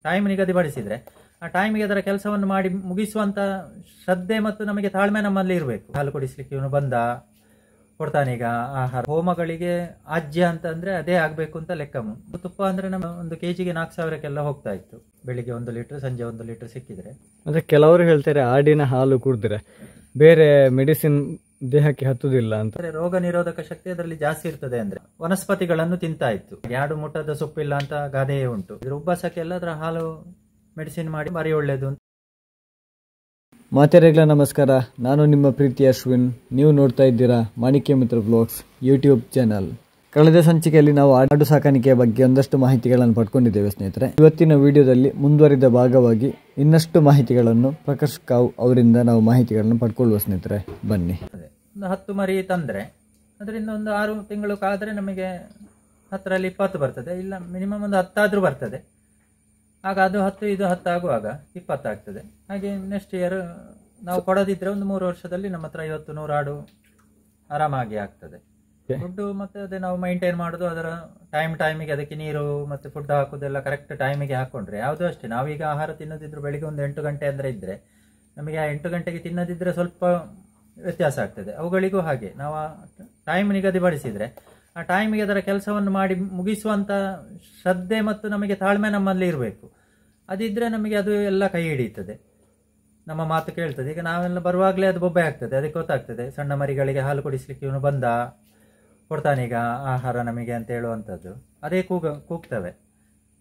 Time ನಿಗದಿಪಡಿಸಿದ್ರೆ ಆ ಟೈಮಿಗೆ ಅದರ ಕೆಲಸವನ್ನು ಮಾಡಿ ಮುಗಿಸುವಂತ ಶ್ರದ್ಧೆ ಮತ್ತು ನಮಗೆ ತಾಳ್ಮೆ ನಮ್ಮಲ್ಲಿ ಇರಬೇಕು. ಹಾಲು ಕುಡಿಸ್ಲಿಕ್ಕೆ ಇವನು ಬಂದ ಕೊಡ್ತಾನೀಗ ಆಹಾರ. ಹೋಮಗಳಿಗೆ ಆಜ್ಯ ಅಂತ ಅಂದ್ರೆ ಅದೇ ಆಗ್ಬೇಕು ಅಂತ ಲೆಕ್ಕ. ತುಪ್ಪ ಅಂದ್ರೆ ನಮ್ಮ 1 kgಗೆ 4,000ಕ್ಕೆಲ್ಲ ಹೋಗ್ತಾ ಇತ್ತು. ಬೆಳಿಗ್ಗೆ 1 ಲೀಟರ್, ಸಂಜೆ 1 ಲೀಟರ್ ಸಿಕ್ಕಿದ್ರೆ. ಅಂದ್ರೆ ಕೆಲವರು ಹೇಳ್ತಾರೆ ಆಡಿನ ಹಾಲು ಕುಡಿದ್ರೆ ಬೇರೆ ಮೆಡಿಸಿನ್ ದೇಹಕ್ಕೆ ಹತ್ತುದಿಲ್ಲ ಅಂತ. ರೋಗ ನಿರೋಧಕ ಶಕ್ತಿ ಅದರಲ್ಲಿ ಜಾಸ್ತಿ ಇರ್ತದೆ. ಅಂದ್ರೆ ವನಸ್ಪತಿಗಳನ್ನು ತಿಂತಾ ಇತ್ತು. ಯಾಡು ಮುಟ್ಟದ ಸೊಪ್ಪಿಲ್ಲ ಅಂತ ಗಾದೆಯೇ ಉಂಟು. ಇದ್ರ ಉಬ್ಬಸಕ್ಕೆಲ್ಲ ಅದರ ಹಾಲು ಮೆಡಿಸಿನ್ ಮಾಡಿ ಭಾರಿ ಒಳ್ಳೇದು ಅಂತ. ಮಾತೆರೆಗ್ಲ ನಮಸ್ಕಾರ, ನಾನು ನಿಮ್ಮ ಪ್ರೀತಿ ಅಶ್ವಿನ್. ನೀವು ನೋಡ್ತಾ ಇದ್ದೀರಾ ಮಾಣಿಕ್ಯ ಮಿತ್ರ ಬ್ಲಾಗ್ಸ್ ಯೂಟ್ಯೂಬ್ ಚಾನಲ್. ಕಳೆದ ಸಂಚಿಕೆಯಲ್ಲಿ ನಾವು ಆಡು ಸಾಕಾಣಿಕೆಯ ಬಗ್ಗೆ ಒಂದಷ್ಟು ಮಾಹಿತಿಗಳನ್ನು ಪಡ್ಕೊಂಡಿದ್ದೇವೆ ಸ್ನೇಹಿತರೆ. ಇವತ್ತಿನ ವಿಡಿಯೋದಲ್ಲಿ ಮುಂದುವರಿದ ಭಾಗವಾಗಿ ಇನ್ನಷ್ಟು ಮಾಹಿತಿಗಳನ್ನು ಪ್ರಕಾಶ್ ಕಾವ್ ಅವರಿಂದ ನಾವು ಮಾಹಿತಿಗಳನ್ನು ಪಡ್ಕೊಳ್ಳುವ ಸ್ನೇಹಿತರೆ. ಬನ್ನಿ. 10 ಮರಿ ತಂದ್ರೆ ಅದರಿಂದ ಒಂದು 6 ತಿಂಗಳು ಕಾದ್ರೆ ನಮಗೆ 10ರಲ್ಲಿ 20 ಬರ್ತದೆ. ಇಲ್ಲ ಮಿನಿಮಮ್ ಒಂದು 10 ಆದ್ರೂ ಬರ್ತದೆ. ಆಗ ಅದು 10 ಇದು 10 ಆಗುವಾಗ 20 ಆಗ್ತದೆ. ಹಾಗೆ ನೆಕ್ಸ್ಟ್ ಇಯರ್ ನಾವು ಕೊಡದಿದ್ರೆ ಒಂದು 3 ವರ್ಷದಲ್ಲಿ ನಮ್ಮ ಹತ್ರ 50-100 ಆಡು ಆರಾಮಾಗಿ ಆಗ್ತದೆ. ಫುಡ್ ಮತ್ತೆ ಅದೇ ನಾವು ಮೈಂಟೈನ್ ಮಾಡೋದು, ಅದರ ಟೈಮಿಗೆ ಅದಕ್ಕೆ ನೀರು ಮತ್ತೆ ಫುಡ್ ಹಾಕೋದೆಲ್ಲ ಕರೆಕ್ಟ್ ಟೈಮಿಗೆ ಹಾಕೊಂಡ್ರೆ ಯಾವುದು ಅಷ್ಟೇ. ನಾವೀಗ ಆಹಾರ ತಿನ್ನೋದಿದ್ರು ಬೆಳಿಗ್ಗೆ ಒಂದು 8 ಗಂಟೆ ಅಂದ್ರೆ ಇದ್ರೆ ನಮಗೆ ಆ 8 ಗಂಟೆಗೆ ತಿನ್ನದಿದ್ರೆ ಸ್ವಲ್ಪ ವ್ಯತ್ಯಾಸ ಆಗ್ತದೆ. ಅವುಗಳಿಗೂ ಹಾಗೆ ನಾವು ಟೈಮ್ ನಿಗದಿಪಡಿಸಿದ್ರೆ ಆ ಟೈಮಿಗೆ ಅದರ ಕೆಲಸವನ್ನು ಮಾಡಿ ಮುಗಿಸುವಂತ ಶ್ರದ್ಧೆ ಮತ್ತು ನಮಗೆ ತಾಳ್ಮೆ ನಮ್ಮಲ್ಲಿ ಇರಬೇಕು. ಅದಿದ್ರೆ ನಮಗೆ ಅದು ಎಲ್ಲ ಕೈ ಹಿಡಿಯುತ್ತದೆ, ನಮ್ಮ ಮಾತು ಕೇಳ್ತದೆ. ಈಗ ನಾವೆಲ್ಲ ಬರುವಾಗಲೇ ಅದು ಬೊಬ್ಬೆ ಆಗ್ತದೆ, ಅದಕ್ಕೆ ಗೊತ್ತಾಗ್ತದೆ. ಸಣ್ಣ ಮರಿಗಳಿಗೆ ಹಾಲು ಕುಡಿಸ್ಲಿಕ್ಕೆ ಇವನು ಬಂದ ಕೊಡ್ತಾನೀಗ ಆಹಾರ ನಮಗೆ ಅಂತ ಹೇಳುವಂಥದ್ದು ಅದೇ ಕೂಗ್ತವೆ.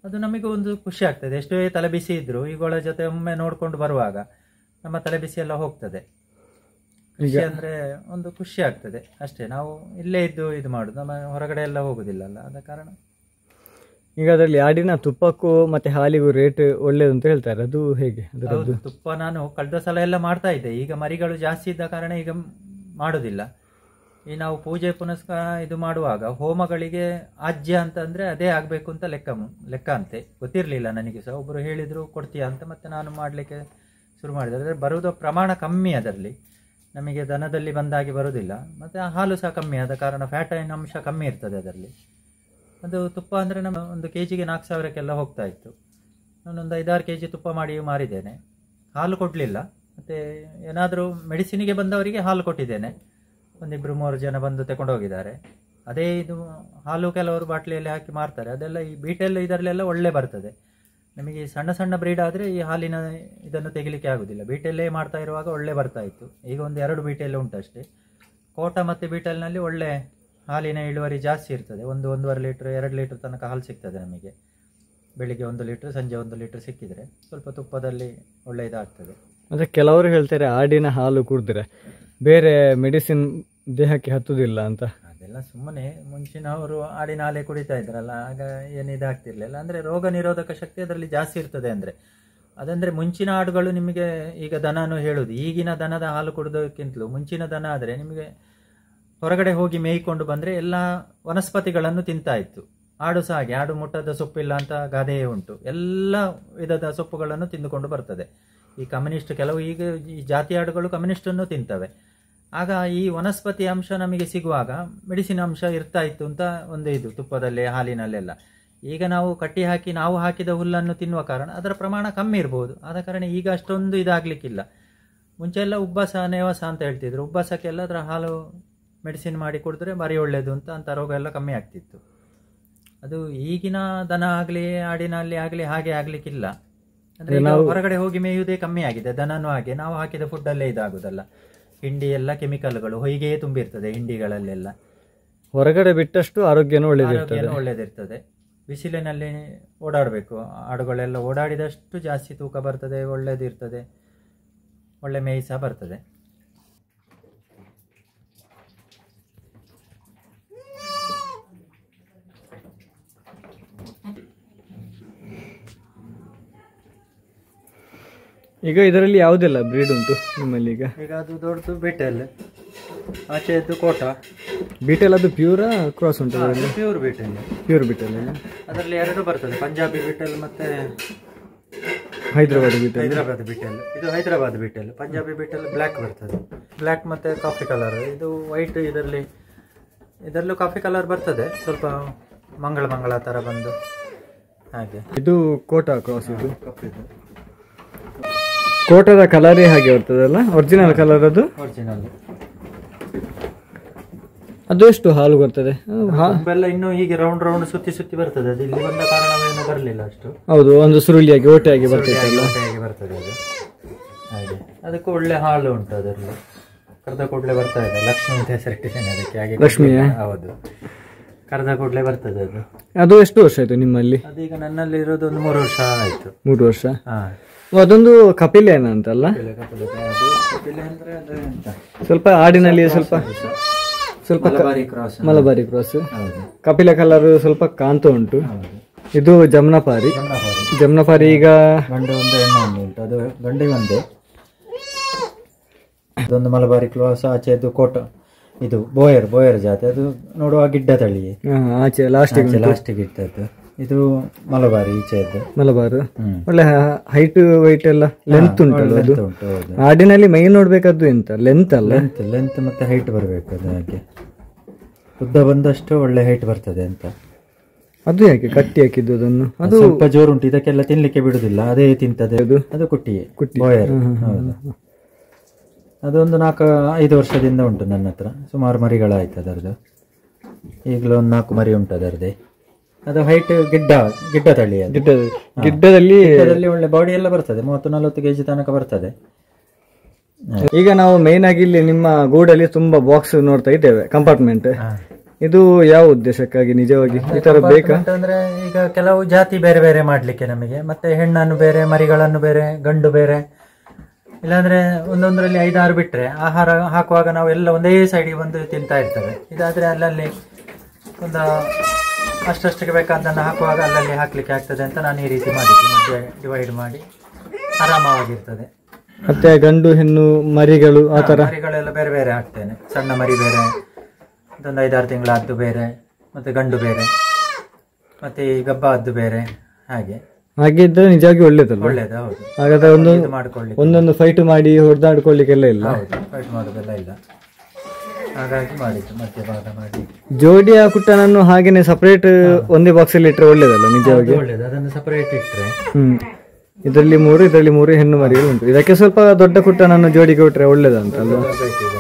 ಅದು ನಮಗೆ ಒಂದು ಖುಷಿ ಆಗ್ತದೆ. ಎಷ್ಟೇ ತಲೆ ಬಿಸಿ ಇದ್ರು ಇವುಗಳ ಜೊತೆ ಒಮ್ಮೆ ನೋಡ್ಕೊಂಡು ಬರುವಾಗ ನಮ್ಮ ತಲೆ ಬಿಸಿ ಎಲ್ಲ ಹೋಗ್ತದೆ. ಖುಷಿ ಅಂದ್ರೆ ಒಂದು ಖುಷಿ ಆಗ್ತದೆ ಅಷ್ಟೇ. ನಾವು ಇಲ್ಲೇ ಇದ್ದು ಇದು ಮಾಡುದು, ನಮ್ಮ ಹೊರಗಡೆ ಎಲ್ಲ ಹೋಗುದಿಲ್ಲಲ್ಲ, ಆದ ಕಾರಣ. ಈಗ ಅದರಲ್ಲಿ ಆಡಿನ ತುಪ್ಪಕ್ಕೂ ಮತ್ತೆ ಹಾಲಿಗೂ ರೇಟ್ ಒಳ್ಳೇದು ಅಂತ ಹೇಳ್ತಾರೆ, ಅದು ಹೇಗೆ? ತುಪ್ಪ ನಾನು ಕಳೆದ ಸಲ ಎಲ್ಲ ಮಾಡ್ತಾ ಇದ್ದೆ. ಈಗ ಮರಿಗಳು ಜಾಸ್ತಿ ಇದ್ದ ಕಾರಣ ಈಗ ಮಾಡುದಿಲ್ಲ. ಈ ನಾವು ಪೂಜೆ ಪುನಸ್ಕಾರ ಇದು ಮಾಡುವಾಗ ಹೋಮಗಳಿಗೆ ಆಜ್ಯ ಅಂತ ಅಂದ್ರೆ ಅದೇ ಆಗ್ಬೇಕು ಅಂತ ಲೆಕ್ಕ ಅಂತೆ. ಗೊತ್ತಿರ್ಲಿಲ್ಲ ನನಗೆ ಸಹ. ಒಬ್ರು ಹೇಳಿದ್ರು ಕೊಡ್ತೀಯಾ ಅಂತ, ಮತ್ತೆ ನಾನು ಮಾಡ್ಲಿಕ್ಕೆ ಶುರು ಮಾಡಿದೆ. ಅದ್ರ ಬರುವುದ ಪ್ರಮಾಣ ಕಮ್ಮಿ, ಅದರಲ್ಲಿ ನಮಗೆ ದನದಲ್ಲಿ ಬಂದಾಗಿ ಬರುವುದಿಲ್ಲ. ಮತ್ತೆ ಹಾಲು ಸಹ ಕಮ್ಮಿ ಆದ ಕಾರಣ ಫ್ಯಾಟಿನ ಅಂಶ ಕಮ್ಮಿ ಇರ್ತದೆ ಅದರಲ್ಲಿ. ಅದು ತುಪ್ಪ ಅಂದ್ರೆ ನಮ್ಮ 1 kgಗೆ 4,000ಕ್ಕೆಲ್ಲ ಹೋಗ್ತಾ ಇತ್ತು. ನಾನೊಂದು 5-6 kg ತುಪ್ಪ ಮಾಡಿ ಮಾರಿದ್ದೇನೆ. ಹಾಲು ಕೊಡ್ಲಿಲ್ಲ. ಮತ್ತೆ ಏನಾದರೂ ಮೆಡಿಸಿನಿಗೆ ಬಂದವರಿಗೆ ಹಾಲು ಕೊಟ್ಟಿದ್ದೇನೆ. 1-2-3 ಜನ ಬಂದು ತಗೊಂಡು ಹೋಗಿದ್ದಾರೆ. ಅದೇ ಇದು ಹಾಲು ಕೆಲವರು ಬಾಟ್ಲಿಯಲ್ಲಿ ಹಾಕಿ ಮಾರ್ತಾರೆ. ಅದೆಲ್ಲ ಈ ಬೀಟೆಲ್ ಇದರಲ್ಲೆಲ್ಲ ಒಳ್ಳೆ ಬರ್ತದೆ. ನಮಗೆ ಸಣ್ಣ ಸಣ್ಣ ಬ್ರೀಡ್ ಆದರೆ ಈ ಹಾಲಿನ ಇದನ್ನು ತೆಗಿಲಿಕ್ಕೆ ಆಗುದಿಲ್ಲ. ಬೀಟೆಲ್ಲೇ ಮಾಡ್ತಾ ಇರುವಾಗ ಒಳ್ಳೆ ಬರ್ತಾ ಇತ್ತು. ಈಗ 1-2 ಬೀಟೆಲ್ ಉಂಟಷ್ಟೇ. ಕೋಟ ಮತ್ತು ಬೀಟೆಲ್ನಲ್ಲಿ ಒಳ್ಳೆ ಹಾಲಿನ ಇಳುವರಿ ಜಾಸ್ತಿ ಇರ್ತದೆ. 1-1.5 ಲೀಟರ್ 2 ಲೀಟರ್ ತನಕ ಹಾಲು ಸಿಗ್ತದೆ ನಮಗೆ. ಬೆಳಿಗ್ಗೆ 1 ಲೀಟರ್, ಸಂಜೆ 1 ಲೀಟರ್ ಸಿಕ್ಕಿದ್ರೆ ಸ್ವಲ್ಪ ತುಪ್ಪದಲ್ಲಿ ಒಳ್ಳೆ ಇದಾಗ್ತದೆ. ಅಂದರೆ ಕೆಲವರು ಹೇಳ್ತಾರೆ ಆಡಿನ ಹಾಲು ಕುಡಿದ್ರೆ ಬೇರೆ ಮೆಡಿಸಿನ್ ದೇಹಕ್ಕೆ ಹತ್ತುದಿಲ್ಲ ಅಂತ. ಅದೆಲ್ಲ ಸುಮ್ಮನೆ. ಮುಂಚಿನವರು ಆಡಿನ ಹಾಲೆ ಕುಡಿತಾ ಇದ್ರಲ್ಲ, ಆಗ ಏನು ಇದಾಗ್ತಿರ್ಲಿಲ್ಲ. ಅಂದ್ರೆ ರೋಗ ನಿರೋಧಕ ಶಕ್ತಿ ಅದರಲ್ಲಿ ಜಾಸ್ತಿ ಇರ್ತದೆ. ಅದಂದ್ರೆ ಮುಂಚಿನ ಆಡುಗಳು ನಿಮಗೆ ಈಗ ದನನು ಹೇಳುದು, ಈಗಿನ ದನದ ಹಾಲು ಕುಡಿದೋಕ್ಕಿಂತಲೂ ಮುಂಚಿನ ದನ ಆದ್ರೆ ನಿಮಗೆ ಹೊರಗಡೆ ಹೋಗಿ ಮೇಯ್ಕೊಂಡು ಬಂದ್ರೆ ಎಲ್ಲ ವನಸ್ಪತಿಗಳನ್ನು ತಿಂತಾ ಇತ್ತು. ಆಡು ಸಹ ಹಾಗೆ. ಆಡು ಮುಟ್ಟದ ಸೊಪ್ಪಿಲ್ಲ ಅಂತ ಗಾದೆಯೇ ಉಂಟು. ಎಲ್ಲ ವಿಧದ ಸೊಪ್ಪುಗಳನ್ನು ತಿಂದುಕೊಂಡು ಬರ್ತದೆ. ಈ ಕಮ್ಯುನಿಸ್ಟ್ ಕೆಲವು ಈಗ ಈ ಜಾತಿ ಆಡುಗಳು ಕಮ್ಯುನಿಸ್ಟ್ ಅನ್ನು ತಿಂತವೆ. ಆಗ ಈ ವನಸ್ಪತಿ ಅಂಶ ನಮಗೆ ಸಿಗುವಾಗ ಮೆಡಿಸಿನ್ ಅಂಶ ಇರ್ತಾ ಇತ್ತು ಅಂತ ಒಂದು ಇದು ತುಪ್ಪದಲ್ಲಿ ಹಾಲಿನಲ್ಲೆಲ್ಲ. ಈಗ ನಾವು ಕಟ್ಟಿ ಹಾಕಿ ನಾವು ಹಾಕಿದ ಹುಲ್ಲನ್ನು ತಿನ್ನುವ ಕಾರಣ ಅದರ ಪ್ರಮಾಣ ಕಮ್ಮಿ ಇರ್ಬೋದು. ಆದ ಕಾರಣ ಈಗ ಅಷ್ಟೊಂದು ಇದಾಗ್ಲಿಕ್ಕಿಲ್ಲ. ಮುಂಚೆ ಎಲ್ಲ ಉಬ್ಬಸ ನೇವಸ ಅಂತ ಹೇಳ್ತಿದ್ರು. ಉಬ್ಬಸಕ್ಕೆಲ್ಲ ಅದರ ಹಾಲು ಮೆಡಿಸಿನ್ ಮಾಡಿ ಕುಡಿದ್ರೆ ಭಾರಿ ಒಳ್ಳೇದು ಅಂತ ರೋಗ ಎಲ್ಲ ಕಮ್ಮಿ ಆಗ್ತಿತ್ತು. ಅದು ಈಗಿನ ದನ ಆಗ್ಲಿ ಆಡಿನಲ್ಲಿ ಆಗ್ಲಿ ಹಾಗೆ ಆಗ್ಲಿಕ್ಕಿಲ್ಲ. ಅಂದ್ರೆ ಹೊರಗಡೆ ಹೋಗಿ ಮೇಯುವುದೇ ಕಮ್ಮಿ ಆಗಿದೆ. ದನನೂ ಹಾಗೆ ನಾವು ಹಾಕಿದ ಫುಡ್ ಅಲ್ಲೇ ಇದಾಗುದಲ್ಲ. ಹಿಂಡಿ ಎಲ್ಲ ಕೆಮಿಕಲ್ಗಳು ಹೊಯ್ಗೆಯೇ ತುಂಬಿರ್ತದೆ ಹಿಂಡಿಗಳಲ್ಲೆಲ್ಲ. ಹೊರಗಡೆ ಬಿಟ್ಟಷ್ಟು ಆರೋಗ್ಯನೂ ಒಳ್ಳೇದಿರ್ತದೆ. ಬಿಸಿಲಿನಲ್ಲಿ ಓಡಾಡಬೇಕು. ಆಡುಗಳೆಲ್ಲ ಓಡಾಡಿದಷ್ಟು ಜಾಸ್ತಿ ತೂಕ ಬರ್ತದೆ, ಒಳ್ಳೇದಿರ್ತದೆ, ಒಳ್ಳೆ ಮೇಯಿ ಸಹ ಬರ್ತದೆ. ಈಗ ಇದರಲ್ಲಿ ಯಾವುದೆಲ್ಲ ಬ್ರೀಡ್ ಉಂಟು ನಿಮ್ಮಲ್ಲಿ? ಈಗ ಅದು ದೊಡ್ಡದು ಬೀಟೆಲ್, ಆಚೆದ್ದು ಕೋಟ. ಬೀಟೆಲ್ ಅದು ಪ್ಯೂರಾ ಕ್ರಾಸ್ ಉಂಟು? ಪ್ಯೂರ್ ಬೀಟೆಲ್. ಅದರಲ್ಲಿ 2 ಬರ್ತದೆ, ಪಂಜಾಬಿ ಬೀಟೆಲ್ ಮತ್ತೆ ಹೈದರಾಬಾದ್ ಬೀಟೆಲ್. ಇದು ಹೈದರಾಬಾದ್ ಬೀಟೆಲ್. ಪಂಜಾಬಿ ಬೀಟೆಲ್ ಬ್ಲ್ಯಾಕ್ ಬರ್ತದೆ. ಬ್ಲ್ಯಾಕ್ ಮತ್ತೆ ಕಾಫಿ ಕಲರ್. ಇದು ವೈಟ್. ಇದರಲ್ಲೂ ಕಾಫಿ ಕಲರ್ ಬರ್ತದೆ, ಸ್ವಲ್ಪ ಮಂಗಳ ತರ ಬಂದು. ಹಾಗೆ. ಇದು ಕೋಟಾ ಕ್ರಾಸ್. ಇದು ಕೋಟದ ಕಲರೇ ಹಾಗೆ ಬರ್ತದಲ್ಲ, ಒರಿಜಿನಲ್ ಕಲರ್ ಅದು. ಒರಿಜಿನಲ್. ಅದು ಎಷ್ಟು ಹಾಲು ಬರ್ತದೆ? ಬೆಲ್ಲ ಇನ್ನು ಹೀಗೆ ರೌಂಡ್ ರೌಂಡ್ ಸುತ್ತಿ ಸುತ್ತಿ ಬರ್ತದೆ. ಅದು ಇಲ್ಲಿ ಬಂದ ಕಾರಣವೇನು ಬರಲಿಲ್ಲ ಅಷ್ಟು. ಹೌದು, ಒಂದು ಸುರುಳಿಯಾಗಿ ಓಟೆಯಾಗಿ ಬರ್ತದೆ ಬರ್ತದೆ ಅದು. ಹಾಗೆ ಅದಕ್ಕೂ ಒಳ್ಳೆ ಹಾಲು ಉಂಟು ಅದರಲ್ಲಿ. ಕರೆದ ಕೂಡಲೇ ಬರ್ತಾ ಇದೆ. ಲಕ್ಷ್ಮಿ ಅಂತ ಹೆಸರಿಟ್ಟಿದ್ದೇನೆ ಅದಕ್ಕೆ. ಹಾಗೆ ಲಕ್ಷ್ಮಿ. ಹೌದು, ಕರೆದ ಕೂಡಲೇ ಬರ್ತದೆ ಅದು. ಅದು ಎಷ್ಟು ವರ್ಷ ಆಯ್ತು ನಿಮ್ಮಲ್ಲಿ? ಅದೀಗ ನನ್ನಲ್ಲಿ ಇರೋದು ಒಂದು 3 ವರ್ಷ ಆಯ್ತು. 3 ವರ್ಷ. ಹಾ. ಅದೊಂದು ಕಪಿಲೇನ ಅಂತಲ್ಲ, ಸ್ವಲ್ಪ ಆಡಿನಲ್ಲಿ ಸ್ವಲ್ಪ ಮಲಬಾರಿ ಕ್ರಾಸ್. ಕಪಿಲ ಕಲರ್ ಸ್ವಲ್ಪ ಕಾಂತ ಉಂಟು. ಇದು ಜಮ್ನಪಾರಿ. ಈಗ ಗಂಡು ಒಂದು ಹೆಣ್ಣು ಒಂದು ಉಂಟು. ಅದು ಗಂಡಿ ಒಂದೇ. ಅದೊಂದು ಮಲಬಾರಿ ಕ್ರಾಸ್. ಆಚೆದು ಕೋಟ, ಇದು ಬೋಯರ್ ಜಾತಿ. ಅದು ನೋಡುವ ಗಿಡ್ಡ ತಳಿ. ಆಚೆ ಲಾಸ್ಟಿಗೆ ಇಟ್ಟದ್ದು. ಇದು ಮಲಬಾರಿ, ಈಚೆದ್ದು ಮಲಬಾರ್. ಒಳ್ಳೆ ಹೈಟ್ ವೈಟ್ ಎಲ್ಲ ಲೆಂತ್ ಉಂಟಲ್ಲ ಅದು. ಆಡಿನಲ್ಲಿ ಮೈ ನೋಡ್ಬೇಕಾದ್ದು ಎಂತ ಲೆಂತ್ ಅಲ್ಲ, ಲೆಂತ್ ಮತ್ತೆ ಹೈಟ್ ಬರಬೇಕು. ಅದು ಹಾಗೆ ಉದ್ದ ಬಂದಷ್ಟು ಒಳ್ಳೆ ಹೈಟ್ ಬರ್ತದೆ ಅಂತ. ಅದು ಯಾಕೆ ಕಟ್ಟಿ ಹಾಕಿದ್ದು ಅದನ್ನು? ಅದು ಸ್ವಲ್ಪ ಜೋರು ಉಂಟು. ಇದಕ್ಕೆಲ್ಲ ತಿನ್ಲಿಕ್ಕೆ ಬಿಡುದಿಲ್ಲ, ಅದೇ ತಿಂತದೆ. ಅದು ಕುಟ್ಟಿ ಬೋಯರ್. ಹೌದು. ಅದೊಂದು 4-5 ವರ್ಷದಿಂದ ಉಂಟು ನನ್ನ ಹತ್ರ. ಸುಮಾರು ಮರಿಗಳಾಯ್ತು ಅದರದ್ದು. ಈಗಲೂ ಒಂದು 4 ಮರಿ ಉಂಟು ಅದರದ್ದೇ. ಅದು ಹೈಟ್ ಗಿಡ್ಡ ತಳಿ. ಗಿಡ್ಡದಲ್ಲಿ ಒಳ್ಳೆ ಬಾಡಿ ಎಲ್ಲ ಬರ್ತದೆ. 30-40 kg ತನಕ ಬರ್ತದೆ. ಈಗ ನಾವು ಮೇನ್ ಆಗಿ ಇಲ್ಲಿ ನಿಮ್ಮ ಗೂಡಲ್ಲಿ ತುಂಬಾ ಬಾಕ್ಸ್ ನೋಡ್ತಾ ಇದ್ದೇವೆ, ಕಂಪಾರ್ಟ್ಮೆಂಟ್. ಇದು ಯಾವ ಉದ್ದೇಶಕ್ಕಾಗಿ ನಿಜವಾಗಿ ಈ ತರ ಬೇಕಾ? ಅಂದ್ರೆ ಈಗ ಕೆಲವು ಜಾತಿ ಬೇರೆ ಬೇರೆ ಮಾಡ್ಲಿಕ್ಕೆ ನಮಗೆ, ಮತ್ತೆ ಹೆಣ್ಣನ್ನು ಬೇರೆ, ಮರಿಗಳನ್ನು ಬೇರೆ, ಗಂಡು ಬೇರೆ. ಇಲ್ಲಾಂದ್ರೆ ಒಂದೊಂದರಲ್ಲಿ 5-6 ಬಿಟ್ರೆ ಆಹಾರ ಹಾಕುವಾಗ ನಾವು ಎಲ್ಲ ಒಂದೇ ಸೈಡಿಗೆ ಬಂದು ತಿಂತಾ ಇರ್ತೇವೆ. ಇದಾದ್ರೆ ಅಲ್ಲಲ್ಲಿ ಒಂದು ಅಷ್ಟಕ್ಕೆ ಬೇಕಾದನ್ನು ಹಾಕುವಾಗ ಅಲ್ಲಲ್ಲಿ ಹಾಕ್ಲಿಕ್ಕೆ ಆಗ್ತದೆ ಅಂತ ನಾನು ಈ ರೀತಿ ಮಾಡಿದ್ದೆ. ಮಧ್ಯೆ ಡಿವೈಡ್ ಮಾಡಿ ಆರಾಮವಾಗಿರ್ತದೆ. ಮತ್ತೆ ಗಂಡು ಹೆಣ್ಣು ಮರಿಗಳು ಆ ತರ ಮರಿಗಳೆಲ್ಲ ಬೇರೆ ಬೇರೆ ಹಾಕ್ತೇನೆ. ಸಣ್ಣ ಮರಿ ಬೇರೆ, ಇದೊಂದು 5-6 ತಿಂಗಳದ್ದು ಬೇರೆ, ಮತ್ತೆ ಗಂಡು ಬೇರೆ, ಮತ್ತೆ ಈ ಗಬ್ಬ ಅದ್ದು ಬೇರೆ. ಹಾಗೆ ಇದ್ರೆ ನಿಜವಾಗಿ ಒಳ್ಳೇದಲ್ಲ. ಒಳ್ಳೇದು. ಹೌದು. ಹಾಗಾದ್ರೆ ಒಂದೊಂದು ಫೈಟ್ ಮಾಡಿ ಹೊಡೆದಾಡ್ಕೊಳ್ಳಿಕ್ಕೆಲ್ಲ ಇಲ್ಲ. ಫೈಟ್ ಮಾಡೋದೆಲ್ಲ ಇಲ್ಲ. ಹಾಗಾಗಿ ಮಾಡಿದ್ದು ಮಧ್ಯಭಾಗ ಮಾಡಿ. ಜೋಡಿಯ ಕುಟ್ಟನನ್ನು ಹಾಗೇನೆ ಸಪರೇಟ್ ಒಂದೇ ಬಾಕ್ಸ್ ಅಲ್ಲಿ ಇಟ್ಟರೆ ಒಳ್ಳೇದಲ್ಲ ನಿಜವಾಗಿ? ಒಳ್ಳೇದು. ಅದನ್ನು ಸಪರೇಟ್ ಇಟ್ಟರೆ ಇದರಲ್ಲಿ 3 ಹೆಣ್ಣು ಮರಿಗಳು ಉಂಟು. ಇದಕ್ಕೆ ಸ್ವಲ್ಪ ದೊಡ್ಡ ಕುಟ್ಟನನ್ನು ಜೋಡಿಗೆ ಕೊಟ್ರೆ ಒಳ್ಳೇದಂತಲ್ಲ,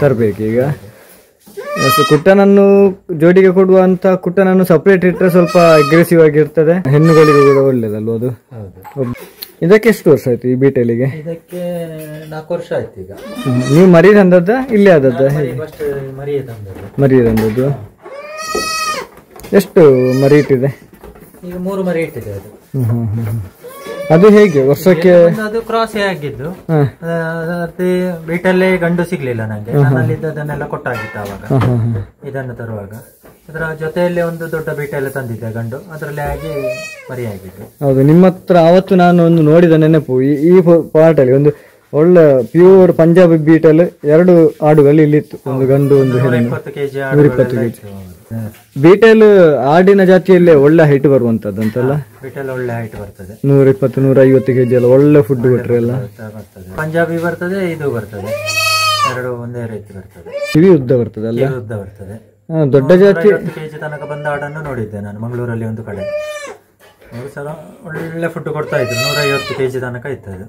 ತರಬೇಕು. ಈಗ ಕುಟ್ಟನನ್ನು ಜೋಡಿಗೆ ಕೊಡುವಂತ ಕುಟ್ಟನನ್ನು ಸಪರೇಟ್ ಇಟ್ಟರೆ ಸ್ವಲ್ಪ ಅಗ್ರೆಸಿವ್ ಆಗಿರ್ತದೆ, ಹೆಣ್ಣುಗಳಿಗೂ ಕೂಡ ಒಳ್ಳೇದಲ್ವ ಅದು. ಇದಕ್ಕೆ ಎಷ್ಟು ವರ್ಷ ಆಯ್ತು ಈ ಬೀಟೆಲಿಗೆ? ಇದಕ್ಕೆ 4 ವರ್ಷ ಆಯ್ತು ಈಗ. ನೀವು ಮರಿ ತಂದದ್ದ ಇಲ್ಲೇ ಆದದ್ದ? ಮರಿ ತಂದದ್ದು. ಎಷ್ಟು ಮರಿ ಇಟ್ಟಿದೆ ಈಗ? 3 ಮರಿ ಇಟ್ಟಿದೆ ಅದು. ಅದು ಹೇಗೆ ವರ್ಷಕ್ಕೆ? ಅದು ಕ್ರಾಸ್ ಆಗಿದ್ದು. ಅದೇ ಬೀಟಲ್ಲೇ ಗಂಡು ಸಿಗ್ಲಿಲ್ಲ ನಂಗೆ. ನನ್ನಲ್ಲಿದ್ದದನ್ನೆಲ್ಲ ಕೊಟ್ಟಾಗಿತ್ತು ಆವಾಗ ಇದನ್ನು ತರುವಾಗ. ಅದರ ಜೊತೆಯಲ್ಲಿ ಒಂದು ದೊಡ್ಡ ಬೀಟೆಲ್ಲ ತಂದಿದ್ದೆ ಗಂಡು, ಅದರಲ್ಲೇ ಆಗಿ ಮರಿ ಆಗಿದ್ದು. ಹೌದು, ನಿಮ್ಮ ಹತ್ರ ಅವತ್ತು ನಾನು ಒಂದು ನೋಡಿದ ನೆನಪು. ಈ ಪಾರ್ಟ್ ಅಲ್ಲಿ ಒಂದು ಒಳ್ಳೆ ಪ್ಯೂರ್ ಪಂಜಾಬಿ ಬೀಟಲ್ 2 ಆಡುಗಳು ಇಲ್ಲಿತ್ತು, ಒಂದು ಗಂಡು ಒಂದು ಹೆಣ್ಣು. 120 kg. ಬೀಟಲ್ ಆಡಿನ ಜಾತಿಯಲ್ಲೇ ಒಳ್ಳೆ ಹೈಟ್ ಬರುವಂತದ್ದು ಅಂತಲ್ಲ? ಬೀಟಲ್ ಒಳ್ಳೆ ಹೈಟ್ ಬರ್ತದೆ. 120-150 kg ಎಲ್ಲ ಒಳ್ಳೆ ಫುಡ್ ಕೊಟ್ರೆ ಎಲ್ಲ ಪಂಜಾಬಿ ಬರ್ತದೆ, ಇದು ಬರ್ತದೆ. 2 ಒಂದೇ ರೀತಿ ಬರ್ತದೆ. ಕಿವಿ ಉದ್ದ ಬರ್ತದಲ್ಲ? ಉದ್ದ ಬರ್ತದೆ. ದೊಡ್ಡ ಜಾತಿ. 150 kg ತನಕ ಬಂದ ಆಡನ್ನು ನೋಡಿದ್ದೆ ನಾನು ಮಂಗಳೂರಲ್ಲಿ ಒಂದು ಕಡೆ. 3 ಸಲ ಒಳ್ಳೆ ಫುಡ್ ಕೊಡ್ತಾ ಇದ್ರು. 150 kg ತನಕ ಇತ್ತು ಅದು.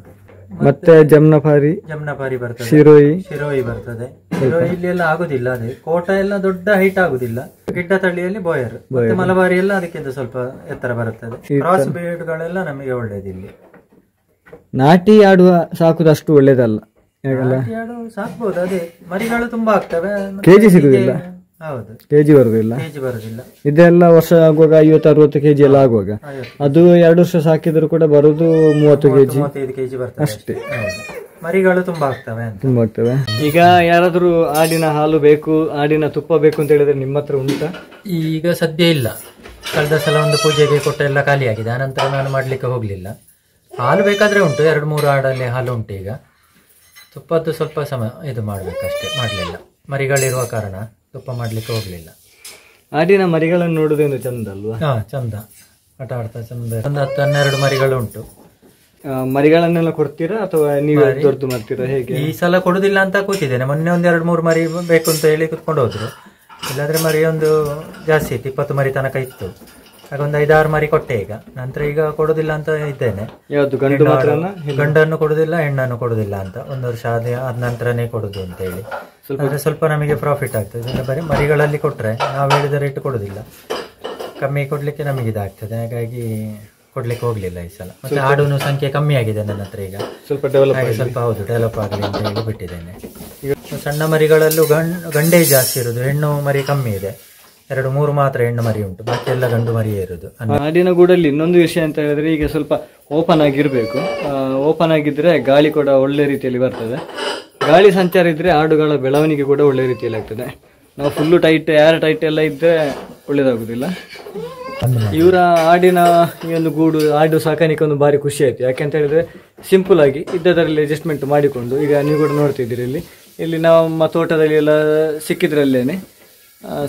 ಮತ್ತೆ ಜಮ್ನಪಾರಿ ಬರ್ತದೆ, ಶಿರೋಯಿ ಬರ್ತದೆ. ಶಿರೋಯಿ ಇಲ್ಲಿ ಎಲ್ಲ ಆಗುದಿಲ್ಲ. ಅದೇ ಕೋಟ ಎಲ್ಲ ದೊಡ್ಡ ಹೈಟ್ ಆಗುದಿಲ್ಲ. ಗಿಡ್ಡ ತಳಿಯಲ್ಲಿ ಬೋಯರ್ ಮತ್ತೆ ಮಲಬಾರಿ ಎಲ್ಲ ಅದಕ್ಕಿಂತ ಸ್ವಲ್ಪ ಎತ್ತರ ಬರುತ್ತದೆ. ಕ್ರಾಸ್ ಬ್ರೀಡ್ಗಳೆಲ್ಲ ನಮಗೆ ಒಳ್ಳೇದು. ಇಲ್ಲಿ ನಾಟಿ ಆಡುವ ಸಾಕುದಷ್ಟು ಒಳ್ಳೇದಲ್ಲ. ಸಾಕ್ಬಹುದು. ಅದೇ ಮರಿಗಳು ತುಂಬಾ ಆಗ್ತವೆ, ಕೆಜಿ ಸಿಗುದಿಲ್ಲ. ಹೌದು, ಕೆಜಿ ಬರುದಿಲ್ಲ. ಇದೆಲ್ಲ ವರ್ಷ ಆಗುವಾಗ 50-60 kg ಎಲ್ಲ ಆಗುವಾಗ ಅದು 2 ವರ್ಷ ಸಾಕಿದ್ರು ಕೂಡ ಬರುದು 30 kg 35 kg ಬರ್ತದೆ ಅಷ್ಟೇ. ಮರಿಗಳು ತುಂಬಾ ಆಗ್ತವೆ. ಈಗ ಯಾರಾದ್ರೂ ಆಡಿನ ಹಾಲು ಬೇಕು, ಆಡಿನ ತುಪ್ಪ ಬೇಕು ಅಂತ ಹೇಳಿದ್ರೆ ನಿಮ್ಮ ಹತ್ರ ಉಂಟಾ? ಈಗ ಸದ್ಯ ಇಲ್ಲ. ಕಳೆದ ಸಲ ಒಂದು ಪೂಜೆಗೆ ಕೊಟ್ಟ ಎಲ್ಲ ಖಾಲಿ ಆಗಿದೆ. ಆನಂತರ ನಾನು ಮಾಡ್ಲಿಕ್ಕೆ ಹೋಗ್ಲಿಲ್ಲ. ಹಾಲು ಬೇಕಾದ್ರೆ ಉಂಟು, 2-3 ಆಡಲ್ಲಿ ಹಾಲು ಉಂಟು. ಈಗ ತುಪ್ಪದ್ದು ಸ್ವಲ್ಪ ಸಮಯ ಇದು ಮಾಡ್ಬೇಕಷ್ಟೇ, ಮಾಡ್ಲಿಲ್ಲ. ಮರಿಗಳಿರುವ ಕಾರಣ ತುಪ್ಪ ಮಾಡ್ಲಿಕ್ಕೆ ಹೋಗ್ಲಿಲ್ಲ. ಆಡಿನ ಮರಿಗಳನ್ನು ನೋಡುವುದೇನು ಚಂದ ಅಲ್ವಾ? ಚಂದ, ಆಟ ಆಡ್ತಾ ಚಂದ. ಒಂದು 10-12 ಮರಿಗಳು ಉಂಟು. ಮರಿಗಳನ್ನೆಲ್ಲ ಕೊಡ್ತೀರಾ ಅಥವಾ ನೀವೇ ದೊಡ್ಡದು ಮಾಡ್ತೀರಾ ಹೇಗೆ? ಈ ಸಲ ಕೊಡುದಿಲ್ಲ ಅಂತ ಕೂತಿದ್ದೇನೆ. ಮೊನ್ನೆ 1-2-3 ಮರಿ ಬೇಕು ಅಂತ ಹೇಳಿ ಕುತ್ಕೊಂಡು ಹೋದ್ರು. ಇಲ್ಲಾಂದ್ರೆ ಮರಿ ಒಂದು ಜಾಸ್ತಿ ಇತ್ತು, 20 ಮರಿ ತನಕ ಇತ್ತು. ಆಗ ಒಂದು 5-6 ಮರಿ ಕೊಟ್ಟೆ ಈಗ. ನಂತರ ಈಗ ಕೊಡುದಿಲ್ಲ ಅಂತ ಇದ್ದೇನೆ. ಯಾವುದು ಗಂಡು ಮಾತ್ರ? ಗಂಡನ್ನು ಕೊಡುದಿಲ್ಲ, ಹೆಣ್ಣನ್ನು ಕೊಡುದಿಲ್ಲ ಅಂತ. 1 ವರ್ಷ ಆದ ನಂತರನೇ ಕೊಡುದು ಅಂತ ಹೇಳಿ. ಸ್ವಲ್ಪ ನಮಗೆ ಪ್ರಾಫಿಟ್ ಆಗ್ತದೆ. ಬರೀ ಮರಿಗಳಲ್ಲಿ ಕೊಟ್ರೆ ನಾವು ಹೇಳಿದ ರೇಟ್ ಕೊಡುದಿಲ್ಲ, ಕಮ್ಮಿ ಕೊಡ್ಲಿಕ್ಕೆ ನಮಗೆ ಇದಾಗ್ತದೆ. ಹಾಗಾಗಿ ಕೊಡ್ಲಿಕ್ಕೆ ಹೋಗ್ಲಿಲ್ಲ ಈ ಸಲ. ಮತ್ತೆ ಆಡುನು ಸಂಖ್ಯೆ ಕಮ್ಮಿ ಆಗಿದೆ ನನ್ನ ಹತ್ರ ಈಗ. ಸ್ವಲ್ಪ ಹೌದು, ಡೆವಲಪ್ ಆಗಲಿ ಅಂತ ಹೇಳಿ ಬಿಟ್ಟಿದ್ದೇನೆ. ಸಣ್ಣ ಮರಿಗಳಲ್ಲೂ ಗಂಡೇ ಜಾಸ್ತಿ ಇರುದು, ಹೆಣ್ಣು ಮರಿ ಕಮ್ಮಿ ಇದೆ. 2-3 ಮಾತ್ರ ಹೆಣ್ಣು ಮರಿ ಉಂಟು, ಬಾಕಿ ಎಲ್ಲ ಗಂಡು ಮರಿಯೇ ಇರುದು. ಆಡಿನ ಗೂಡಲ್ಲಿ ಇನ್ನೊಂದು ವಿಷಯ ಅಂತ ಹೇಳಿದ್ರೆ, ಈಗ ಸ್ವಲ್ಪ ಓಪನ್ ಆಗಿರ್ಬೇಕು. ಓಪನ್ ಆಗಿದ್ರೆ ಗಾಳಿ ಕೂಡ ಒಳ್ಳೆ ರೀತಿಯಲ್ಲಿ ಬರ್ತದೆ. ಗಾಳಿ ಸಂಚಾರ ಇದ್ರೆ ಆಡುಗಳ ಬೆಳವಣಿಗೆ ಕೂಡ ಒಳ್ಳೆ ರೀತಿಯಲ್ಲಿ ಆಗ್ತದೆ. ನಾವು ಫುಲ್ಲು ಟೈಟ್, ಏರ್ ಟೈಟ್ ಎಲ್ಲ ಇದ್ರೆ ಒಳ್ಳೇದಾಗುದಿಲ್ಲ. ಇವರ ಆಡಿನ ಈ ಒಂದು ಗೂಡು, ಆಡು ಸಾಕಾಣಿಕೆ ಒಂದು ಭಾರಿ ಖುಷಿ ಆಯ್ತು. ಯಾಕೆಂತ ಹೇಳಿದ್ರೆ ಸಿಂಪಲ್ ಆಗಿ ಇದ್ದದರಲ್ಲಿ ಅಡ್ಜಸ್ಟ್ಮೆಂಟ್ ಮಾಡಿಕೊಂಡು, ಈಗ ನೀವು ಕೂಡ ನೋಡ್ತಿದ್ದೀರಿ ಇಲ್ಲಿ ನಮ್ಮ ತೋಟದಲ್ಲಿ ಎಲ್ಲ ಸಿಕ್ಕಿದ್ರಲ್ಲೇನೆ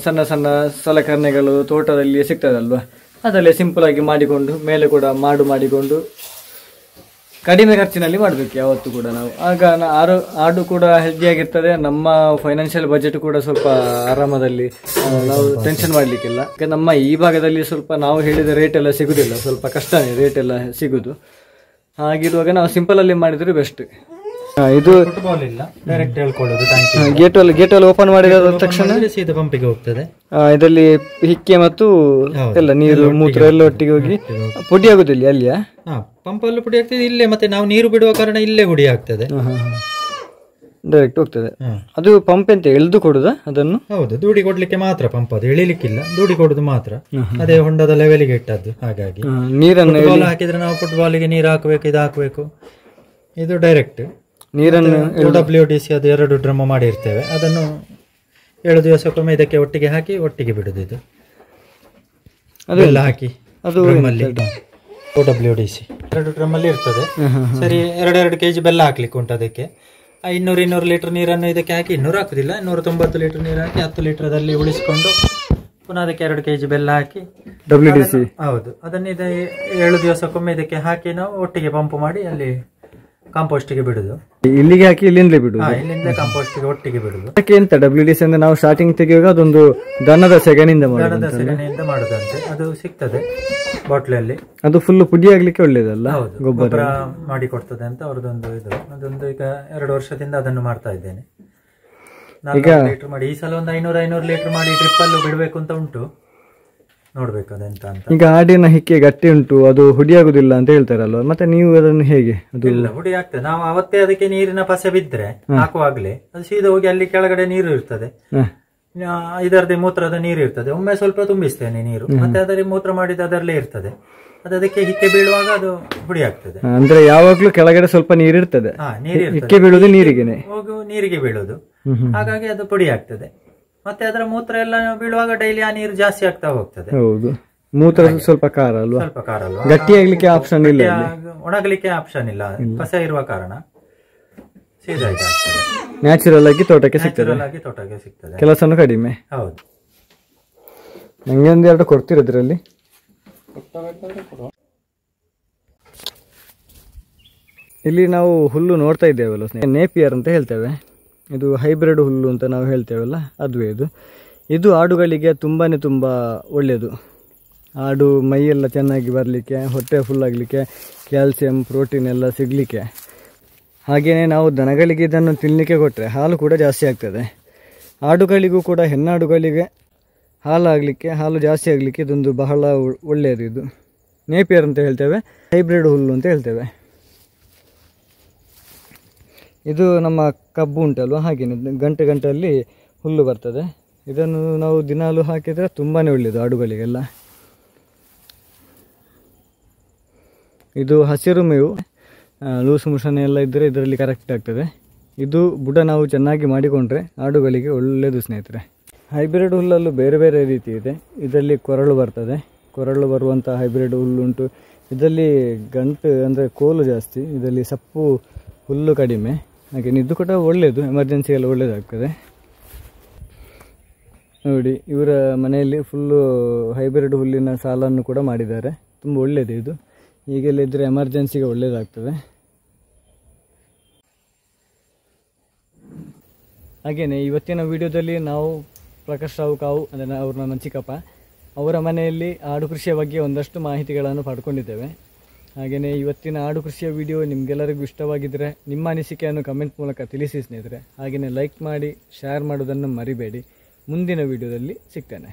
ಸಣ್ಣ ಸಣ್ಣ ಸಲಕರಣೆಗಳು ತೋಟದಲ್ಲಿ ಸಿಗ್ತದಲ್ವಾ, ಅದಲ್ಲೇ ಸಿಂಪಲ್ ಆಗಿ ಮಾಡಿಕೊಂಡು ಮೇಲೆ ಕೂಡ ಮಾಡಿಕೊಂಡು ಕಡಿಮೆ ಖರ್ಚಿನಲ್ಲಿ ಮಾಡಬೇಕು ಯಾವತ್ತೂ ಕೂಡ ನಾವು. ಆಗ ಆಡು ಕೂಡ ಹೆಲ್ದಿಯಾಗಿರ್ತದೆ. ನಮ್ಮ ಫೈನಾನ್ಷಿಯಲ್ ಬಜೆಟ್ ಕೂಡ ಸ್ವಲ್ಪ ಆರಾಮದಲ್ಲಿ, ನಾವು ಟೆನ್ಷನ್ ಮಾಡಲಿಕ್ಕಿಲ್ಲ. ನಮ್ಮ ಈ ಭಾಗದಲ್ಲಿ ಸ್ವಲ್ಪ ನಾವು ಹೇಳಿದ ರೇಟ್ ಎಲ್ಲ ಸಿಗುದಿಲ್ಲ, ಸ್ವಲ್ಪ ಕಷ್ಟನೇ ರೇಟ್ ಎಲ್ಲ ಸಿಗುದು. ಹಾಗಿರುವಾಗ ನಾವು ಸಿಂಪಲ್ ಅಲ್ಲಿ ಮಾಡಿದ್ರೆ ಬೆಸ್ಟ್. ಇದು ಫುಟ್ಬಾಲ್ ಇಲ್ಲ, ಡೈರೆಕ್ಟ್ ಹೇಳ್ಕೊಳ್ಳೋದು. ಗೇಟ್ ಅಲ್ಲಿ ಓಪನ್ ಮಾಡಿದ ತಕ್ಷಣ ಸೀದಾ ಪಂಪಿಗೆ ಹೋಗ್ತದೆ. ಇದರಲ್ಲಿ ಹಿಕ್ಕೆ ಮತ್ತು ಎಲ್ಲ ನೀರು ಮೂತ್ರ ಎಲ್ಲ ಒಟ್ಟಿಗೆ ಹೋಗಿ ಪುಡಿ ಆಗುದಿಲ್ಲ ಅಲ್ಲಿಯಾ? ಪಂಪಲ್ಲೂ ಪುಡಿ ಆಗ್ತದೆ, ಇಲ್ಲೇ ಮತ್ತೆ ನಾವು ನೀರು ಬಿಡುವ ಕಾರಣ ಇಲ್ಲೇ ಪುಡಿ ಆಗ್ತದೆ, ಡೈರೆಕ್ಟ್ ಹೋಗ್ತದೆ. ಅದು ಪಂಪ್ ಅಂತ ಎಳ್ದು ಕೊಡುದಾ ಅದನ್ನು? ಹೌದು, ದೂಡಿ ಕೊಡ್ಲಿಕ್ಕೆ ಮಾತ್ರ ಪಂಪ್, ಅದು ಎಳಿಲಿಕ್ಕಿಲ್ಲ, ದೂಡಿ ಕೊಡುದು ಮಾತ್ರ. ಅದೇ ಹೊಂಡದ ಲೆವೆಲ್ಗೆ ಇಟ್ಟದ್ದು. ಹಾಗಾಗಿ ನೀರನ್ನು ಹಾಕಿದ್ರೆ ನಾವು ಫುಟ್ಬಾಲಿಗೆ ನೀರು ಹಾಕಬೇಕು, ಇದು ಹಾಕಬೇಕು. ಇದು ಡೈರೆಕ್ಟ್ ನೀರನ್ನು WDC ಅದು 2 ಡ್ರಮ್ ಮಾಡಿರ್ತೇವೆ, ಅದನ್ನು 7 ದಿವಸಕ್ಕೊಮ್ಮೆ ಇದಕ್ಕೆ ಒಟ್ಟಿಗೆ ಹಾಕಿ ಒಟ್ಟಿಗೆ ಬಿಡುದು. ಇದು ಅದೆಲ್ಲ ಹಾಕಿ ಅದು WDC 2 ಡ್ರಮ್ ಅಲ್ಲಿ ಇರ್ತದೆ. ಸರಿ, 2 kg ಬೆಲ್ಲ ಹಾಕ್ಲಿಕ್ಕೆ ಉಂಟು. ಅದಕ್ಕೆ 200 ಲೀಟರ್ ನೀರನ್ನು ಇದಕ್ಕೆ ಹಾಕಿ, 200 ಹಾಕುದಿಲ್ಲ, 190 ಲೀಟರ್ ನೀರು ಹಾಕಿ 10 ಲೀಟರ್ದಲ್ಲಿ ಉಳಿಸಿಕೊಂಡು ಪುನಃ ಅದಕ್ಕೆ 2 kg ಬೆಲ್ಲ ಹಾಕಿ WDC, ಹೌದು, ಅದನ್ನ 7 ದಿವಸಕ್ಕೊಮ್ಮೆ ಇದಕ್ಕೆ ಹಾಕಿ ನಾವು ಒಟ್ಟಿಗೆ ಪಂಪ್ ಮಾಡಿ ಅಲ್ಲಿ ಕಾಂಪೋಸ್ಟ್ಗೆ ಬಿಡುದು. ಇಲ್ಲಿಗೆ ಹಾಕಿ ಇಲ್ಲಿಂದಲೇ ಬಿಡುದು, ಇಲ್ಲಿಂದ ಕಾಂಪೋಸ್ಟ್ಗೆ ಒಟ್ಟಿಗೆ ಬಿಡುದು. ಎಂತ WDC ಅಂದ್ರೆ ನಾವು ಸ್ಟಾರ್ಟಿಂಗ್ ತೆಗೆಯುವಾಗ ಅದೊಂದು ದನದ ಸೆಗಣಿಯಿಂದ ಮಾಡುದಂತೆ. ಅದು ಸಿಗ್ತದೆ ಬಾಟ್ಲಲ್ಲಿ, ಅದು ಫುಲ್ ಪುಡಿ ಆಗ್ಲಿಕ್ಕೆ ಒಳ್ಳೇದಲ್ಲ, ಗೊಬ್ಬರ ಮಾಡಿ ಕೊಡ್ತದೆ ಅಂತ ಅವ್ರದೊಂದು ಇದು. ಅದೊಂದು ಈಗ 2 ವರ್ಷದಿಂದ ಅದನ್ನು ಮಾಡ್ತಾ ಇದ್ದೇನೆ. 4 ಲೀಟರ್ ಮಾಡಿ, ಈ ಸಲ ಒಂದು 500 ಲೀಟರ್ ಮಾಡಿ ಟ್ರಿಪ್ ಅಲ್ಲೂ ಬಿಡ್ಬೇಕು ಅಂತ ಉಂಟು, ನೋಡ್ಬೇಕು ಅದೆಂತ ಅಂತ. ಈಗ ಆಡಿನ ಹಿಕ್ಕೆ ಗಟ್ಟಿ ಉಂಟು, ಅದು ಹುಡಿಯಾಗುದಿಲ್ಲ ಅಂತ ಹೇಳ್ತಾರಲ್ವ, ಮತ್ತೆ ನೀವು ಅದನ್ನು ಹೇಗೆ? ಅದು ಇಲ್ಲ, ಹುಡಿ ಆಗ್ತದೆ. ನಾವು ಅವತ್ತೇ ಅದಕ್ಕೆ ನೀರಿನ ಪಸೆ ಬಿದ್ರೆ ಹಾಕುವಾಗ್ಲೇ ಅದು ಸೀದಾ ಹೋಗಿ ಅಲ್ಲಿ ಕೆಳಗಡೆ ನೀರು ಇರ್ತದೆ, ಇದರದೇ ಮೂತ್ರದ ನೀರು ಇರ್ತದೆ. ಒಮ್ಮೆ ಸ್ವಲ್ಪ ತುಂಬಿಸ್ತೇನೆ ನೀರು, ಮತ್ತೆ ಅದರಲ್ಲಿ ಮೂತ್ರ ಮಾಡಿದ ಅದರಲ್ಲೇ ಇರ್ತದೆ. ಅದಕ್ಕೆ ಹಿಕ್ಕೆ ಬೀಳುವಾಗ ಅದು ಹುಡಿ ಆಗ್ತದೆ. ಅಂದ್ರೆ ಯಾವಾಗ್ಲೂ ಕೆಳಗಡೆ ಸ್ವಲ್ಪ ನೀರು ಇರ್ತದೆ, ಹಿಕ್ಕೆ ಬೀಳುದು ನೀರಿಗೆ ಹೋಗು ನೀರಿಗೆ ಬೀಳುದು, ಹಾಗಾಗಿ ಅದು ಪುಡಿ ಆಗ್ತದೆ. ಮತ್ತೆ ಅದರ ಮೂತ್ರ ಎಲ್ಲ ಬೀಳುವಾಗ ಡೈಲಿ ಆ ನೀರು ಜಾಸ್ತಿ ಆಗ್ತಾ ಹೋಗ್ತದೆ. ಹೌದು, ಮೂತ್ರ ಸ್ವಲ್ಪ ಖಾರ ಅಲ್ವಾ, ಸ್ವಲ್ಪ ಖಾರ ಅಲ್ವಾ, ಗಟ್ಟಿ ಆಗ್ಲಿಕ್ಕೆ ಆಪ್ಷನ್ ಇಲ್ಲ, ಒಣಗಲಿಕ್ಕೆ ಆಪ್ಷನ್ ಇಲ್ಲ, ಕಸ ಇರುವ ಕಾರಣ ಸೀದಾ ಇದಾಗ್ತದೆ. ನ್ಯಾಚುರಲ್ ಆಗಿ ತೋಟಕ್ಕೆ ಸಿಗ್ತದೆ, ಕೆಲಸನೂ ಕಡಿಮೆ. ಹೌದು, ನಂಗೆ 1-2 ಕೊಡ್ತಿರೋದ್ರಲ್ಲಿ. ಇಲ್ಲಿ ನಾವು ಹುಲ್ಲು ನೋಡ್ತಾ ಇದ್ದೇವಲ್ಲ, ನೇಪಿಯರ್ ಅಂತ ಹೇಳ್ತೇವೆ. ಇದು ಹೈಬ್ರಿಡ್ ಹುಲ್ಲು ಅಂತ ನಾವು ಹೇಳ್ತೇವಲ್ಲ, ಅದುವೇ ಇದು ಆಡುಗಳಿಗೆ ತುಂಬಾ ಒಳ್ಳೆಯದು. ಆಡು ಮೈಯೆಲ್ಲ ಚೆನ್ನಾಗಿ ಬರಲಿಕ್ಕೆ, ಹೊಟ್ಟೆ ಫುಲ್ಲಾಗಲಿಕ್ಕೆ, ಕ್ಯಾಲ್ಸಿಯಂ ಪ್ರೋಟೀನ್ ಎಲ್ಲ ಸಿಗಲಿಕ್ಕೆ. ಹಾಗೆಯೇ ನಾವು ದನಗಳಿಗೆ ಇದನ್ನು ತಿನ್ನಲಿಕ್ಕೆ ಕೊಟ್ಟರೆ ಹಾಲು ಕೂಡ ಜಾಸ್ತಿ ಆಗ್ತದೆ. ಆಡುಗಳಿಗೂ ಕೂಡ, ಹೆಣ್ಣಾಡುಗಳಿಗೆ ಹಾಲು ಜಾಸ್ತಿ ಆಗಲಿಕ್ಕೆ ಇದೊಂದು ಬಹಳ ಒಳ್ಳೆಯದು. ಇದು ನೇಪಿಯರ್ ಅಂತ ಹೇಳ್ತೇವೆ, ಹೈಬ್ರಿಡ್ ಹುಲ್ಲು ಅಂತ ಹೇಳ್ತೇವೆ. ಇದು ನಮ್ಮ ಕಬ್ಬು ಉಂಟಲ್ವ, ಹಾಗೆಯೇ ಗಂಟೆಯಲ್ಲಿ ಹುಲ್ಲು ಬರ್ತದೆ. ಇದನ್ನು ನಾವು ದಿನಾಲು ಹಾಕಿದರೆ ತುಂಬಾ ಒಳ್ಳೆಯದು ಆಡುಗಳಿಗೆಲ್ಲ. ಇದು ಹಸಿರು ಮೇವು, ಲೂಸು ಮುಷಣೆ ಎಲ್ಲ ಇದ್ದರೆ ಇದರಲ್ಲಿ ಕರೆಕ್ಟ್ ಆಗ್ತದೆ. ಇದು ಬುಡ ನಾವು ಚೆನ್ನಾಗಿ ಮಾಡಿಕೊಂಡ್ರೆ ಆಡುಗಳಿಗೆ ಒಳ್ಳೆಯದು ಸ್ನೇಹಿತರೆ. ಹೈಬ್ರಿಡ್ ಹುಲ್ಲಲ್ಲೂ ಬೇರೆ ಬೇರೆ ರೀತಿ ಇದೆ. ಇದರಲ್ಲಿ ಕೊರಳು ಬರ್ತದೆ, ಕೊರಳು ಬರುವಂಥ ಹೈಬ್ರಿಡ್ ಹುಲ್ಲುಂಟು. ಇದರಲ್ಲಿ ಗಂಟು ಅಂದರೆ ಕೋಲು ಜಾಸ್ತಿ, ಇದರಲ್ಲಿ ಸಪ್ಪು ಹುಲ್ಲು ಕಡಿಮೆ. ಹಾಗೆ ಇದು ಕೂಡ ಒಳ್ಳೆಯದು, ಎಮರ್ಜೆನ್ಸಿಗೆಲ್ಲ ಒಳ್ಳೆಯದಾಗ್ತದೆ. ನೋಡಿ, ಇವರ ಮನೆಯಲ್ಲಿ ಫುಲ್ಲು ಹೈಬ್ರಿಡ್ ಹುಲ್ಲಿನ ಸಾಲನ್ನು ಕೂಡ ಮಾಡಿದ್ದಾರೆ. ತುಂಬ ಒಳ್ಳೆಯದು ಇದು, ಹೀಗೆಲ್ಲ ಇದ್ದರೆ ಎಮರ್ಜೆನ್ಸಿಗೆ ಒಳ್ಳೆಯದಾಗ್ತದೆ. ಹಾಗೆಯೇ ಇವತ್ತಿನ ವಿಡಿಯೋದಲ್ಲಿ ನಾವು ಪ್ರಕಾಶ್ ರಾವ್ ಕಾವು ಅಂದರೆ ಅವರು ನನ್ನ ಚಿಕ್ಕಪ್ಪ, ಅವರ ಮನೆಯಲ್ಲಿ ಆಡು ಕೃಷಿಯ ಬಗ್ಗೆ ಒಂದಷ್ಟು ಮಾಹಿತಿಗಳನ್ನು ಪಡ್ಕೊಂಡಿದ್ದೇವೆ. ಹಾಗೆಯೇ ಇವತ್ತಿನ ಆಡು ಕೃಷಿಯ ವಿಡಿಯೋ ನಿಮಗೆಲ್ಲರಿಗೂ ಇಷ್ಟವಾಗಿದ್ದರೆ ನಿಮ್ಮ ಅನಿಸಿಕೆಯನ್ನು ಕಮೆಂಟ್ ಮೂಲಕ ತಿಳಿಸಿ ಸ್ನೇಹಿತರೆ. ಹಾಗೆಯೇ ಲೈಕ್ ಮಾಡಿ, ಶೇರ್ ಮಾಡೋದನ್ನು ಮರಿಬೇಡಿ. ಮುಂದಿನ ವಿಡಿಯೋದಲ್ಲಿ ಸಿಗ್ತೇನೆ.